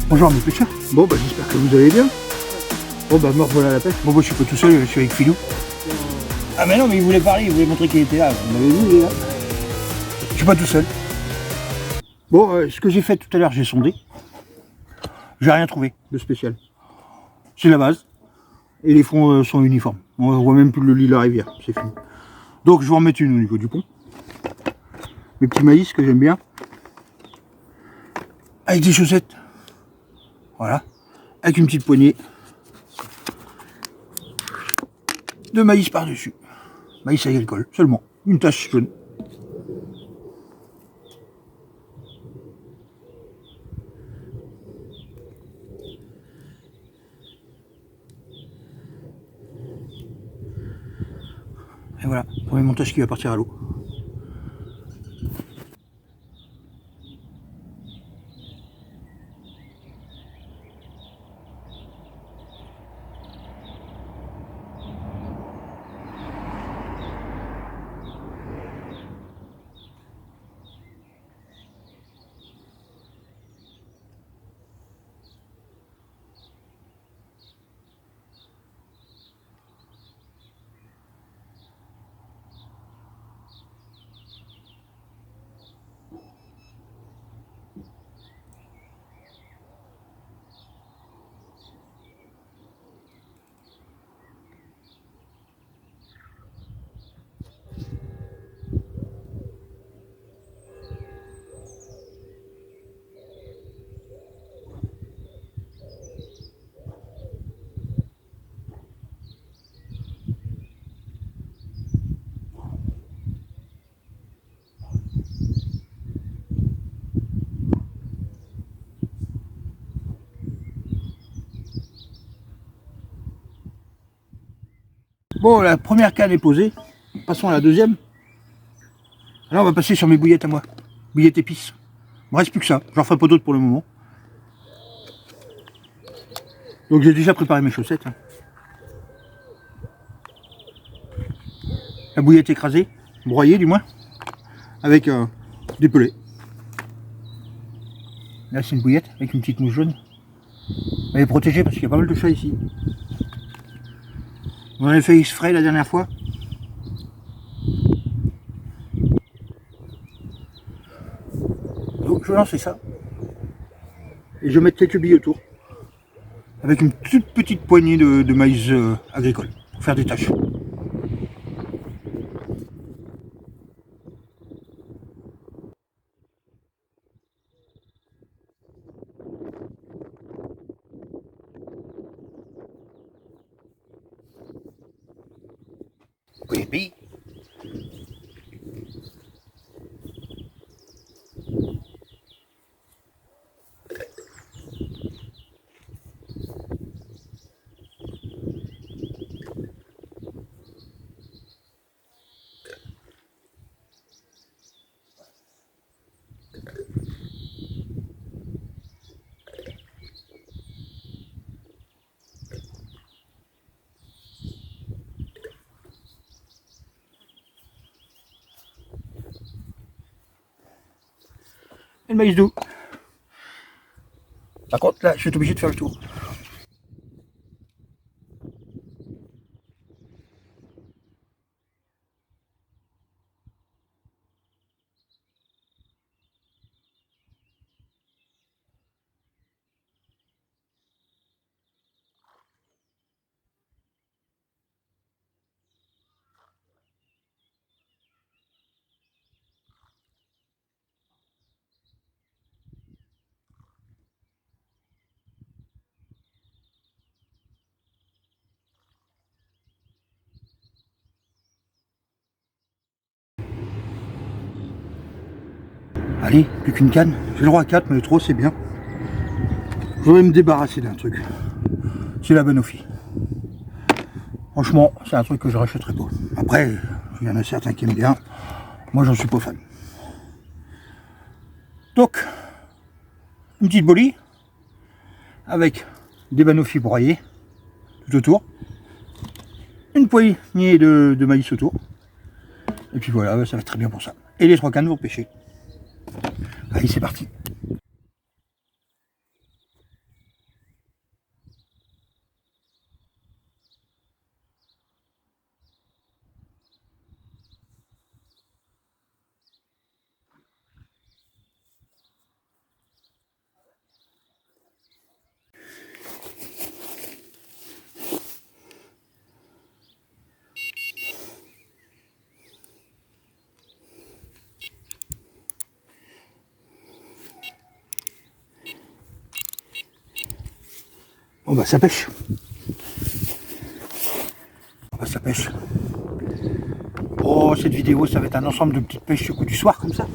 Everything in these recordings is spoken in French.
Bonjour mes pêcheurs. Bon bah j'espère que vous allez bien. Bon bah me revoilà la pêche. Bon bah je suis pas tout seul, je suis avec Philou. Ah mais non mais il voulait parler, il voulait montrer qu'il était là. Vous l'avez vu il est là. Je suis pas tout seul. Bon ce que j'ai fait tout à l'heure, j'ai sondé. J'ai rien trouvé de spécial. C'est la base. Et les fonds sont uniformes. On voit même plus le lit de la rivière, c'est fini. Donc je vais en mettre une au niveau du pont. Mes petits maïs que j'aime bien. Avec des chaussettes. Voilà. Avec une petite poignée de maïs par-dessus. Maïs agricole, seulement. Une tache jaune. Et voilà, premier montage qui va partir à l'eau. Bon, la première canne est posée. Passons à la deuxième. Alors on va passer sur mes bouillettes à moi. Bouillettes épices. Il me reste plus que ça. J'en ferai pas d'autres pour le moment. Donc j'ai déjà préparé mes chaussettes. La bouillette écrasée, broyée du moins, avec des pelets. Là c'est une bouillette avec une petite mouche jaune. Elle est protégée parce qu'il y a pas mal de chats ici. On en a fait exprès la dernière fois. Donc je vais lancer ça. Et je vais mettre quelques billes autour. Avec une toute petite poignée de maïs agricole. Pour faire des taches. Oui, billes. Et le maïs doux. Par contre là, je suis obligé de faire le tour. Allez, plus qu'une canne. J'ai le droit à 4, mais le trop c'est bien. Je voudrais me débarrasser d'un truc. C'est la Banoffee. Franchement, c'est un truc que je rachèterai pas. Après, il y en a certains qui aiment bien. Moi, j'en suis pas fan. Donc, une petite bolie avec des Banoffee broyés tout autour. Une poignée de maïs autour. Et puis voilà, ça va très bien pour ça. Et les 3 cannes vont pêcher. Allez, c'est parti. Bon bah ça pêche. Bah, ça pêche. Oh, cette vidéo, ça va être un ensemble de petites pêches au coup du soir, comme ça.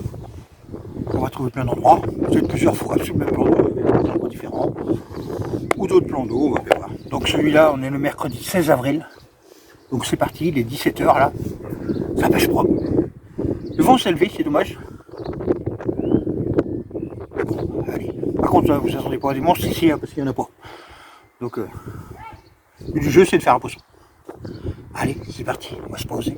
On va trouver plein d'endroits, peut-être plusieurs fois sur le même plan d'eau, des endroits différents. Ou d'autres plans d'eau, on va bien voir. Donc celui-là, on est le mercredi 16 avril. Donc c'est parti, il est 17 h là. Ça pêche propre. Le vent s'est levé, c'est dommage. Bon, allez. Par contre, vous ne attendez pas à des monstres ici, hein, parce qu'il n'y en a pas. Donc, le but du jeu, c'est de faire un poisson. Allez, c'est parti, on va se poser.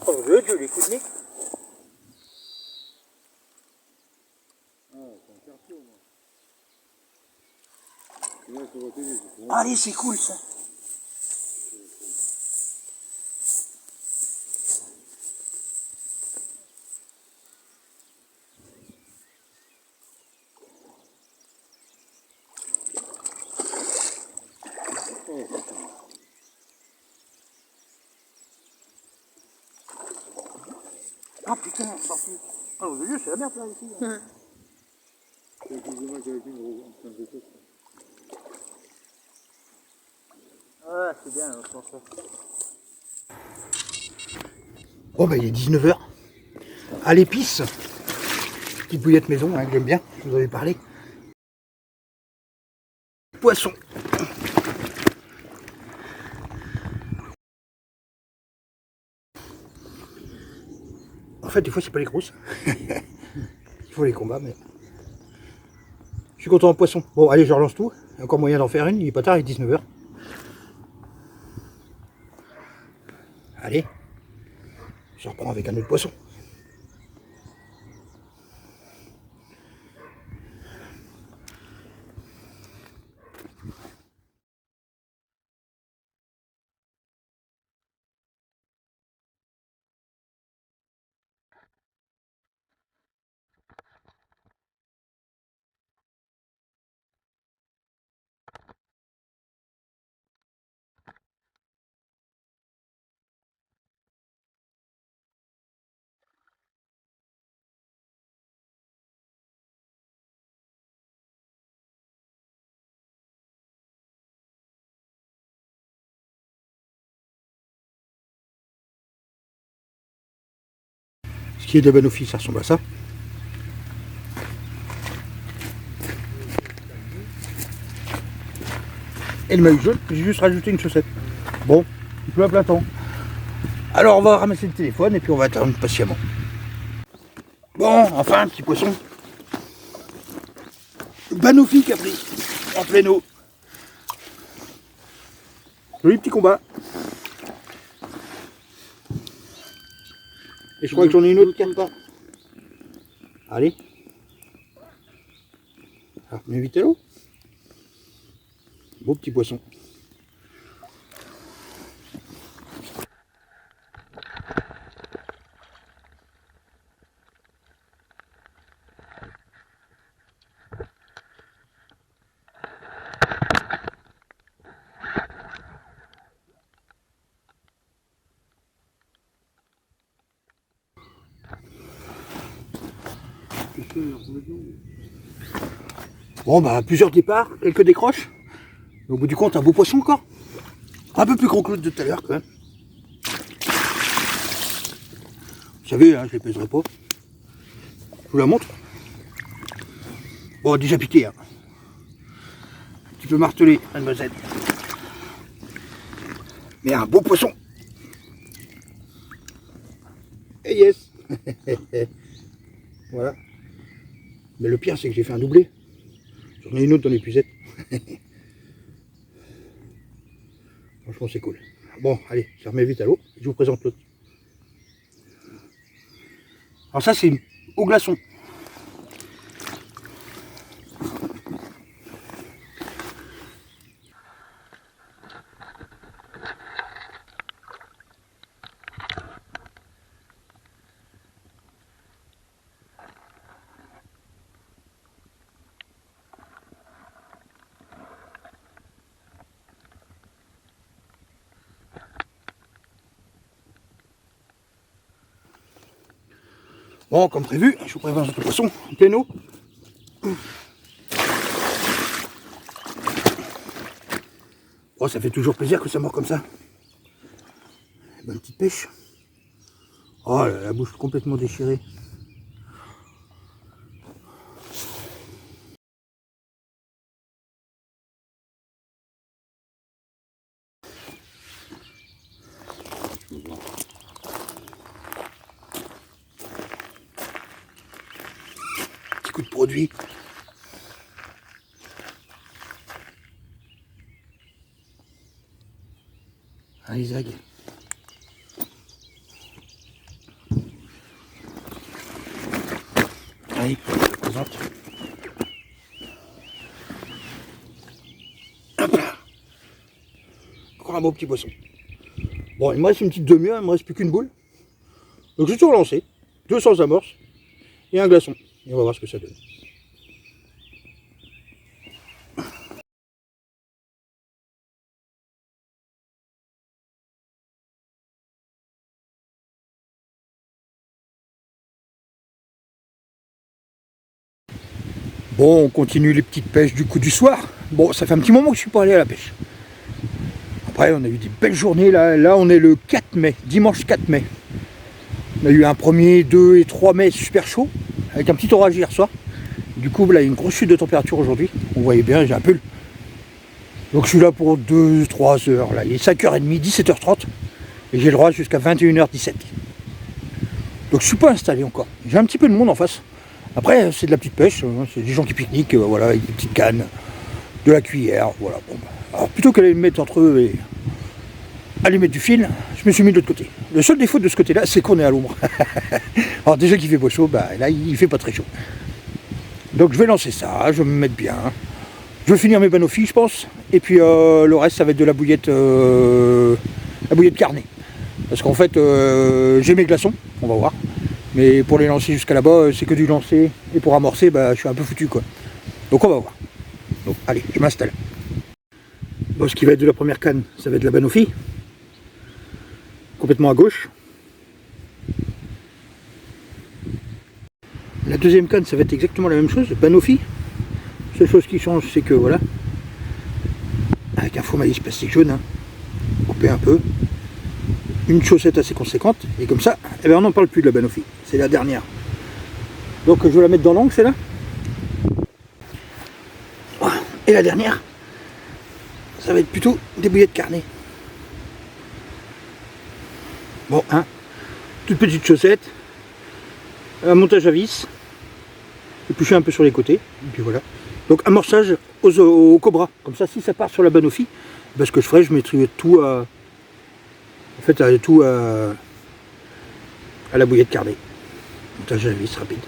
Oh, je les coups de nez. Allez, c'est cool ça. Ah putain, on sort plus. Ah, le vieux, c'est la merde là ici. Hein. Ouais, c'est bien, je pense. Bon, bah il est 19 h. À l'épice. Petite bouillette maison, hein, que j'aime bien, je vous avais parlé. Poisson. En fait, des fois, c'est pas les grosses. Il faut les combats, mais... Je suis content en poisson. Bon, allez, je relance tout. Il y a encore moyen d'en faire une, il est pas tard, il est 19 h. Allez. Je reprends avec un autre poisson. Ce qui est de Banofi, ça ressemble à ça. Et le maillot jaune, j'ai juste rajouté une chaussette. Bon, il pleut à plein temps. Alors on va ramasser le téléphone et puis on va attendre patiemment. Bon, enfin, un petit poisson. Banofi qui a pris en pleine eau. Joli petit combat. Et je crois que j'en ai une autre qui repart. Allez. Alors, mets vite à l'eau. Beau petit poisson. Bon bah plusieurs départs, quelques décroches. Au bout du compte, un beau poisson encore. Un peu plus gros que l'autre de tout à l'heure quand même. Vous savez, hein, je ne les pèserai pas. Je vous la montre. Bon, déjà piqué. Hein. Tu peux marteler, mademoiselle. Mais un beau poisson. Et yes. Voilà. Mais le pire, c'est que j'ai fait un doublé. J'en ai une autre dans l'épuisette. Franchement, c'est cool. Bon, allez, je remets vite à l'eau. Je vous présente l'autre. Alors ça, c'est au glaçon. Bon, comme prévu, je vous présente le poisson en pleine eau. Oh, ça fait toujours plaisir que ça mord comme ça. Bonne petite pêche. Oh, la bouche complètement déchirée. Petit coup de produit. Allez, zag. Allez, je te présente. Hop là. Encore un beau petit poisson. Bon, il me reste une petite demi-heure, il me reste plus qu'une boule. Donc je vais tout relancer. 200 amorces et un glaçon. Et on va voir ce que ça donne. Bon, on continue les petites pêches du coup du soir. Bon, ça fait un petit moment que je suis pas allé à la pêche. Après, on a eu des belles journées. Là, on est le 4 mai, dimanche 4 mai. On a eu un 1er, 2 et 3 mai super chaud, avec un petit orage hier soir. Du coup, là, il y a une grosse chute de température aujourd'hui. Vous voyez bien, j'ai un pull. Donc je suis là pour 2-3 heures. Là. Il est 5h30, 17h30. Et j'ai le droit jusqu'à 21h17. Donc je suis pas installé encore. J'ai un petit peu de monde en face. Après, c'est de la petite pêche. C'est des gens qui pique-niquent, voilà, avec des petites cannes, de la cuillère. Voilà. Bon, alors plutôt qu'aller me mettre entre eux et aller mettre du fil, je me suis mis de l'autre côté. Le seul défaut de ce côté-là, c'est qu'on est à l'ombre. Alors déjà qu'il fait pas chaud, bah, là il fait pas très chaud. Donc je vais lancer ça, je vais me mettre bien. Je vais finir mes banofis, je pense. Et puis le reste, ça va être de la bouillette carnée. Parce qu'en fait, j'ai mes glaçons, on va voir. Mais pour les lancer jusqu'à là-bas, c'est que du lancer. Et pour amorcer, bah, je suis un peu foutu, quoi. Donc on va voir. Donc allez, je m'installe. Bon, ce qui va être de la première canne, ça va être de la banoffie. Complètement à gauche. La deuxième canne, ça va être exactement la même chose, banoffie. Seule chose qui change, c'est que voilà, avec un faux maïs plastique jaune, hein, coupé un peu, une chaussette assez conséquente, et comme ça, eh ben on n'en parle plus de la banoffie. C'est la dernière. Donc je vais la mettre dans l'angle, celle-là. Et la dernière, ça va être plutôt des bouillettes carnées. Bon, hein, toute petite chaussette, un montage à vis, éplucher un peu sur les côtés, et puis voilà. Donc amorçage au cobra, comme ça si ça part sur la banoffie, ben, ce que je ferai, je mettrai tout à, en fait, tout à la bouillette carnée. Montage à vis rapide.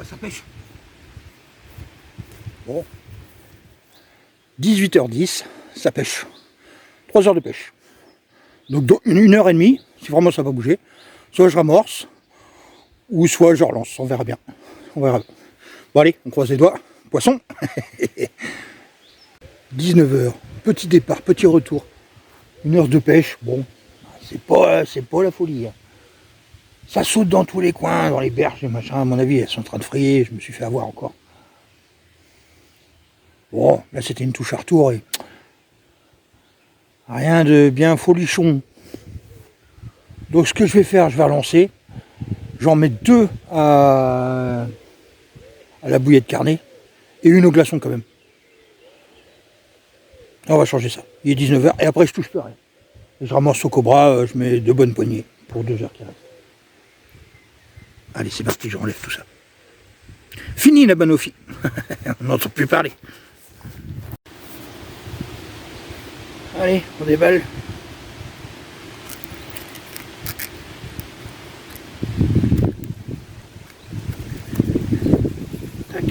ça pêche. Bon. 18h10, ça pêche. 3 heures de pêche. Donc dans 1h30, si vraiment ça va bouger, soit je ramorce, ou soit je relance, on verra bien. On verra bien. Bon allez, on croise les doigts. Poisson. 19h, petit départ, petit retour. 1 heure de pêche, bon, c'est pas la folie. Hein. Ça saute dans tous les coins, dans les berges et machin, à mon avis, elles sont en train de frayer, je me suis fait avoir encore. Bon, là c'était une touche à retour et rien de bien folichon. Donc ce que je vais faire, je vais relancer. J'en mets 2 à la bouillée de carnet et 1 au glaçon quand même. On va changer ça. Il est 19h et après je touche plus à rien. Je ramasse au cobra, je mets 2 bonnes poignées pour 2 heures qui restent. Allez, c'est parti, j'enlève tout ça. Fini la banophie. On n'entend plus parler. Allez, on déballe. Tac.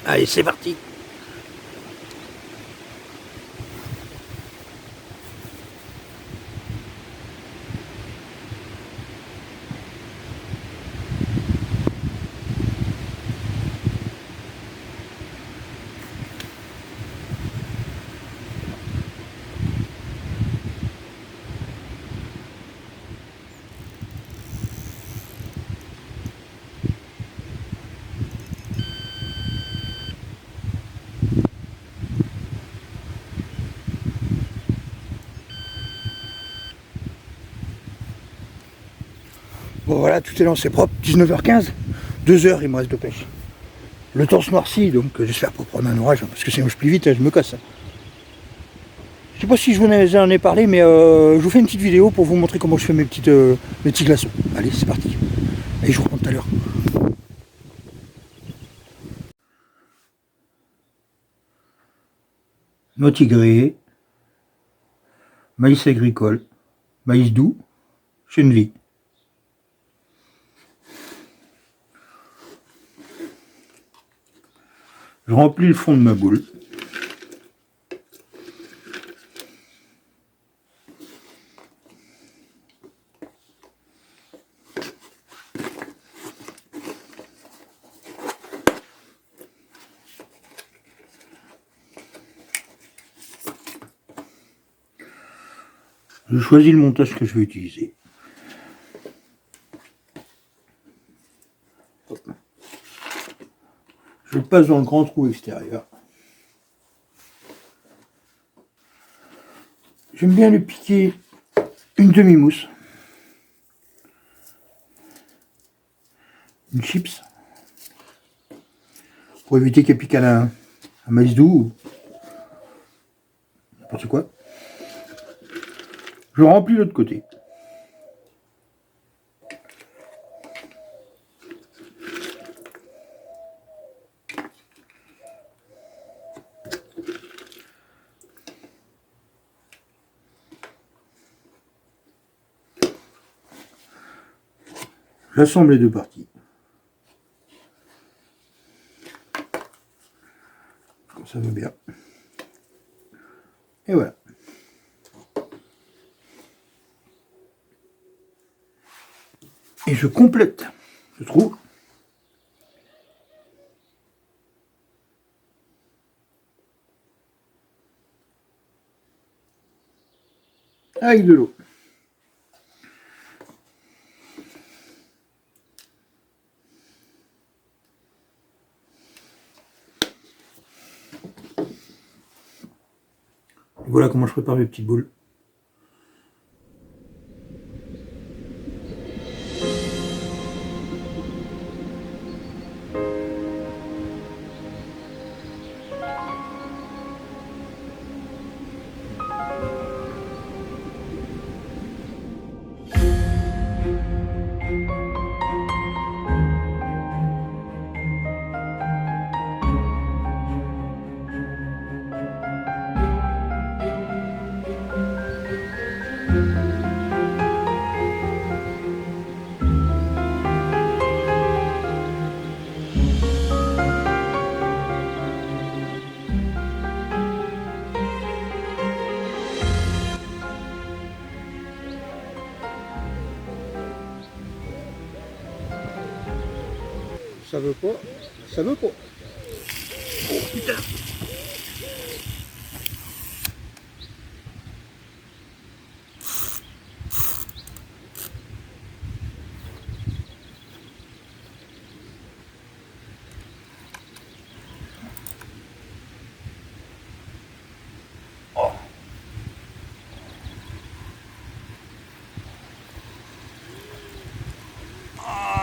Allez, c'est parti. Bon voilà, tout est lancé propre, 19h15, 2 heures il me reste de pêche. Le temps se noircit, donc j'espère pas prendre un orage, parce que sinon je plie vite, je me casse. Je sais pas si je vous en ai parlé, mais je vous fais une petite vidéo pour vous montrer comment je fais mes petits glaçons. Allez, c'est parti. Et je vous reprends tout à l'heure. Noix tigrée, maïs agricole, maïs doux, chenille. Je remplis le fond de ma boule. Je choisis le montage que je vais utiliser. Hop. Je le passe dans le grand trou extérieur. J'aime bien lui piquer une demi-mousse. Une chips. Pour éviter qu'elle pique à un maïs doux ou n'importe quoi. Je remplis l'autre côté. J'assemble les deux parties. Comme ça va bien. Et voilà. Et je complète, je trouve. Avec de l'eau. Voilà comment je prépare mes petites boules. ça veut pas, ça veut pas. Oh putain.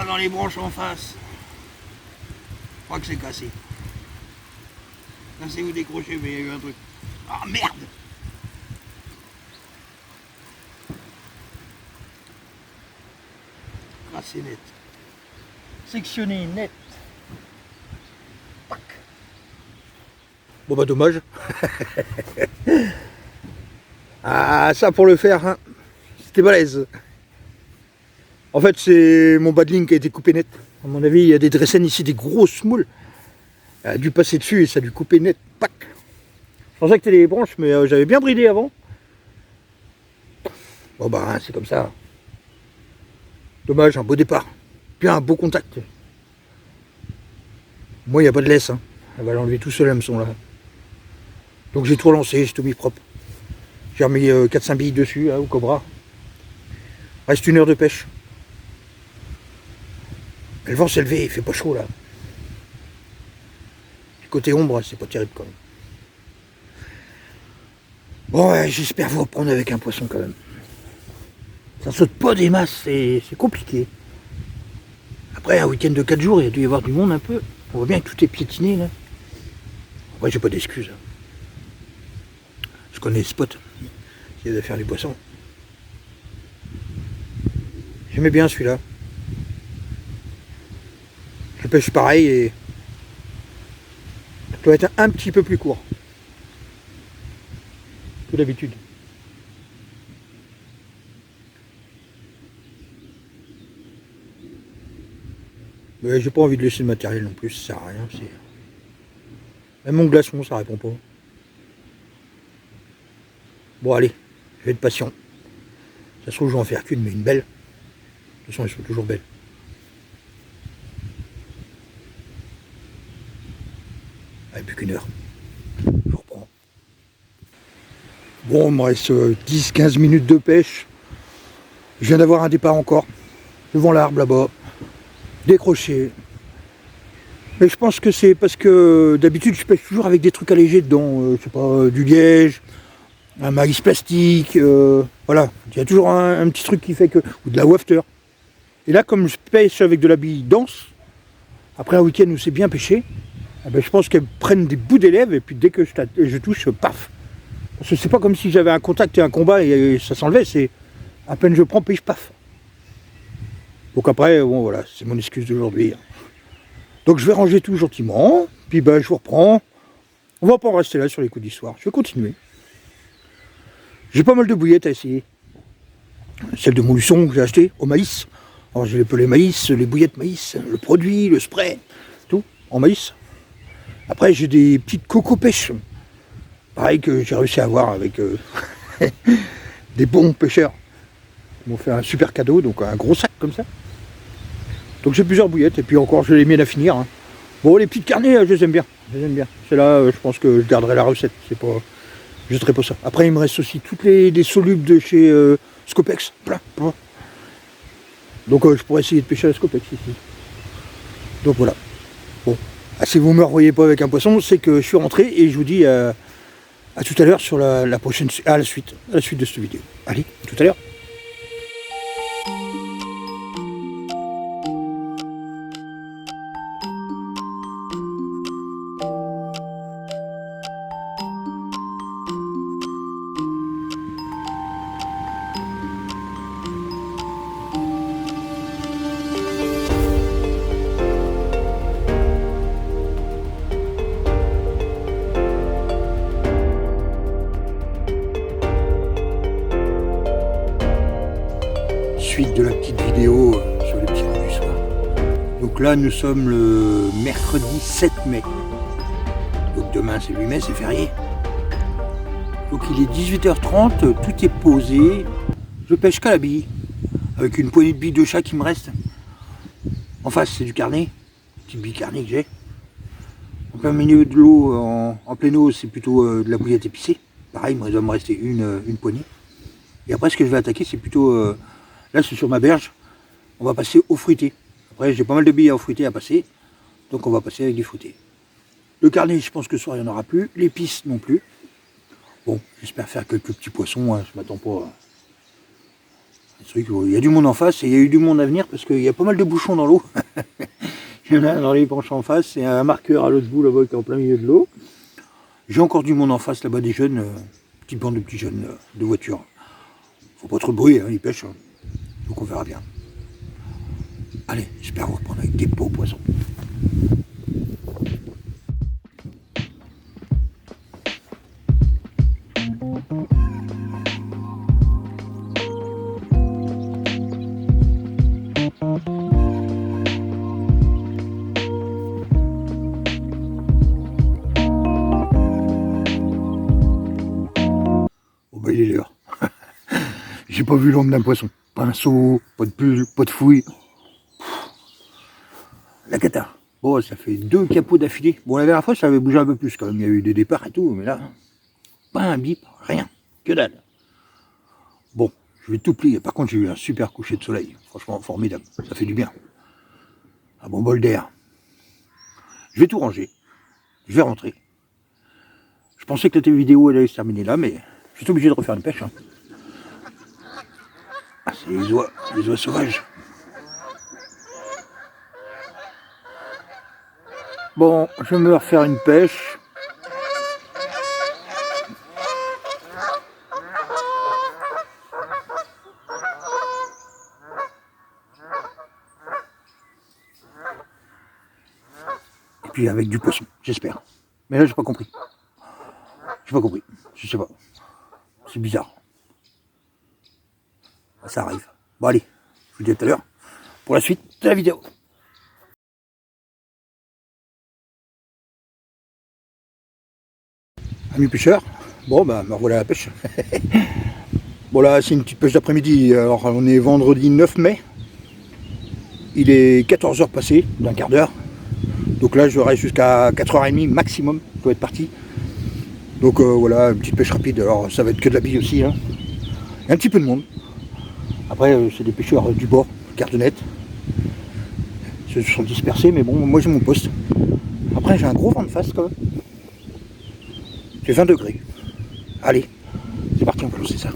Dans les branches en face. Je crois que c'est cassé. Cassé ou décroché, mais il y a eu un truc. Ah merde! Cassé net. Sectionné net. Pac. Bon bah dommage. Ah ça pour le faire, hein, c'était balèze. En fait, c'est mon bas de ligne qui a été coupé net. À mon avis, il y a des dressènes ici, des grosses moules. Elle a dû passer dessus et ça a dû couper net. Pac. Je pensais que c'était les branches, mais j'avais bien bridé avant. Bon bah, c'est comme ça. Dommage, un beau départ. Puis un beau contact. Moi, il n'y a pas de laisse. Hein. Elle va l'enlever tout seul, l'hameçon là. Donc j'ai tout relancé, j'ai tout mis propre. J'ai remis 4-5 billes dessus, là, au cobra. Reste 1 heure de pêche. Le vent s'est levé, il fait pas chaud là. Du côté ombre, c'est pas terrible quand même. Bon, ouais, j'espère vous reprendre avec un poisson quand même. Ça saute pas des masses, c'est compliqué. Après, un week-end de 4 jours, il y a dû y avoir du monde un peu. On voit bien que tout est piétiné là. Après, j'ai pas d'excuses. Je connais les spots. J'essaie de faire du poisson. J'aimais bien celui-là. Je pêche pareil et ça doit être un petit peu plus court que d'habitude. Mais j'ai pas envie de laisser le matériel non plus, ça sert à rien. Même mon glaçon, ça répond pas. Bon allez, je vais être patient. Ça se trouve je vais en faire qu'une, mais une belle. De toute façon, elles sont toujours belles. Allez, plus qu'1 heure. Je reprends. Bon, il me reste 10-15 minutes de pêche. Je viens d'avoir un départ encore. Devant l'arbre là-bas. Décroché. Mais je pense que c'est parce que d'habitude je pêche toujours avec des trucs allégés dedans. Je sais pas, du liège, un maïs plastique. Voilà. Il y a toujours un petit truc qui fait que. Ou de la wafter. Et là, comme je pêche avec de la bille dense, après un week-end où c'est bien pêché, eh ben, je pense qu'elles prennent des bouts d'élèves et puis dès que je touche, paf. Parce que c'est pas comme si j'avais un contact et un combat et ça s'enlevait, c'est à peine je prends, pêche, paf. Donc après, bon voilà, c'est mon excuse d'aujourd'hui. Donc je vais ranger tout gentiment, puis ben, je vous reprends. On va pas en rester là sur les coups d'histoire, je vais continuer. J'ai pas mal de bouillettes à essayer. Celle de Montluçon que j'ai acheté au maïs. Alors j'ai les maïs, les bouillettes maïs, le produit, le spray, tout en maïs. Après j'ai des petites coco pêches. Pareil que j'ai réussi à avoir avec des bons pêcheurs. Ils m'ont fait un super cadeau, donc un gros sac comme ça. Donc j'ai plusieurs bouillettes et puis encore j'ai les miennes à finir. Hein. Bon les petites carnets, je les aime bien. Je les aime bien. Celle-là, je pense que je garderai la recette. C'est pas. Je jetterai pas ça. Après il me reste aussi toutes les solubles de chez Scopex. Plein. Donc je pourrais essayer de pêcher à la Scopex ici. Donc voilà. Bon. Ah, si vous ne me revoyez pas avec un poisson, c'est que je suis rentré et je vous dis à tout à l'heure sur la prochaine. À la suite de cette vidéo. Allez, à tout à l'heure. Suite de la petite vidéo sur le petit rang du soir. Donc là nous sommes le mercredi 7 mai. Donc demain c'est 8 mai, c'est férié. Donc il est 18h30, tout est posé. Je pêche qu'à la bille. Avec une poignée de billes de chat qui me reste. En face c'est du carnet. petite bicarnée que j'ai. En plein milieu de l'eau, en pleine eau, c'est plutôt de la bouillette épicée. Pareil, il doit me rester une poignée. Et après, ce que je vais attaquer, c'est plutôt... là, c'est sur ma berge. On va passer au fruité. Après, j'ai pas mal de billes au fruité à passer. Donc, on va passer avec du fruité. Le carnet, je pense que ce soir, il n'y en aura plus. L'épice, non plus. Bon, j'espère faire quelques petits poissons. Hein. Je m'attends pas à... Il y a du monde en face et il y a eu du monde à venir parce qu'il y a pas mal de bouchons dans l'eau. Il y en a dans les branches en face. C'est un marqueur à l'autre bout là-bas qui est en plein milieu de l'eau. J'ai encore du monde en face là-bas, des jeunes, petite bande de petits jeunes de voitures. Faut pas trop de bruit, hein, ils pêchent. Hein. Donc on verra bien. Allez, j'espère vous reprendre avec des beaux poissons. Oh bah il est l'heure. J'ai pas vu l'ombre d'un poisson. Pinceau, pas de pull, pas de fouille. La cata. Bon, ça fait 2 capots d'affilée. Bon, la dernière fois, ça avait bougé un peu plus quand même. Il y a eu des départs et tout, mais là, pas un bip, rien. Que dalle. Bon, je vais tout plier. Par contre, j'ai eu un super coucher de soleil. Franchement, formidable. Ça fait du bien. Un bon bol d'air. Je vais tout ranger. Je vais rentrer. Je pensais que la vidéo elle allait se terminer là, mais je suis obligé de refaire une pêche. Hein. Ah, c'est les oies sauvages. Bon, je vais me refaire une pêche. Et puis avec du poisson, j'espère. Mais là, j'ai pas compris. J'ai pas compris. Je sais pas. C'est bizarre. Ça arrive. Bon, allez. Je vous dis à tout à l'heure pour la suite de la vidéo. Amis pêcheurs, bon bah me revoilà à la pêche. Bon là c'est une petite pêche d'après-midi, alors on est vendredi 9 mai. Il est 14h passé, d'un quart d'heure. Donc là je reste jusqu'à 4h30 maximum, je dois être parti. Donc voilà, une petite pêche rapide, alors ça va être que de la bille aussi. Hein. Il y a un petit peu de monde. Après c'est des pêcheurs du bord, Cardonnette. Ils se sont dispersés, mais bon, moi j'ai mon poste. Après j'ai un gros vent de face quand même. J'ai 20 degrés. Allez, c'est parti, on va lancer ça.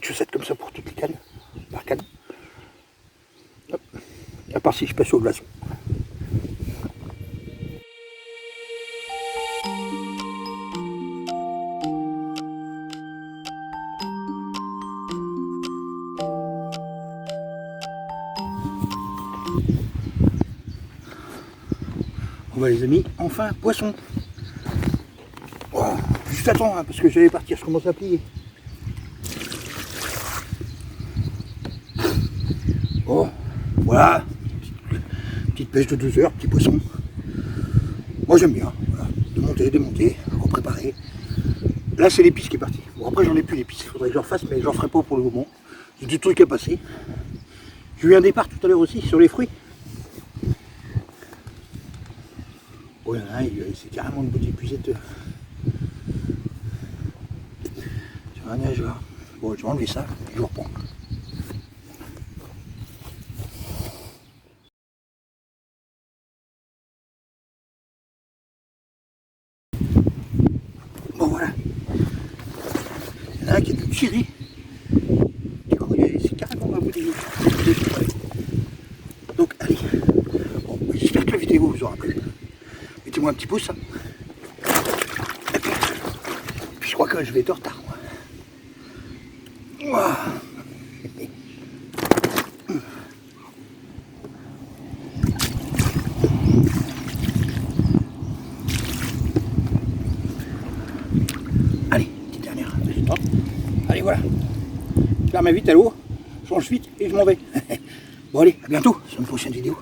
Chaussette comme ça pour toutes les cannes, par canne. Hop. À part si je passe au glaçon. Bon bah les amis, enfin poisson. Oh, juste attends hein, parce que j'allais partir, je commence à plier. Bon, voilà, petite pêche de 2 heures, petit poisson. Moi j'aime bien, voilà. De monter, démonter, repréparer. Là c'est l'épice qui est partie. Bon après j'en ai plus l'épice, il faudrait que j'en fasse, mais j'en ferai pas pour le moment. J'ai du truc à passer. J'ai eu un départ tout à l'heure aussi sur les fruits. Bon, il y en a un, c'est carrément une petite puisette. Sur un nageoire. Bon, je vais enlever ça, et je vous reprends. Bon voilà. Il y en a un qui est tiré. Du coup, c'est carrément à bout des yeux. Donc allez. Bon, j'espère que la vidéo vous aura plu. Mettez-moi un petit pouce. Et puis je crois que je vais être en retard. Moi. voilà. Je la remets vite à l'eau, je change vite et je m'en vais. Bon allez, à bientôt sur une prochaine vidéo.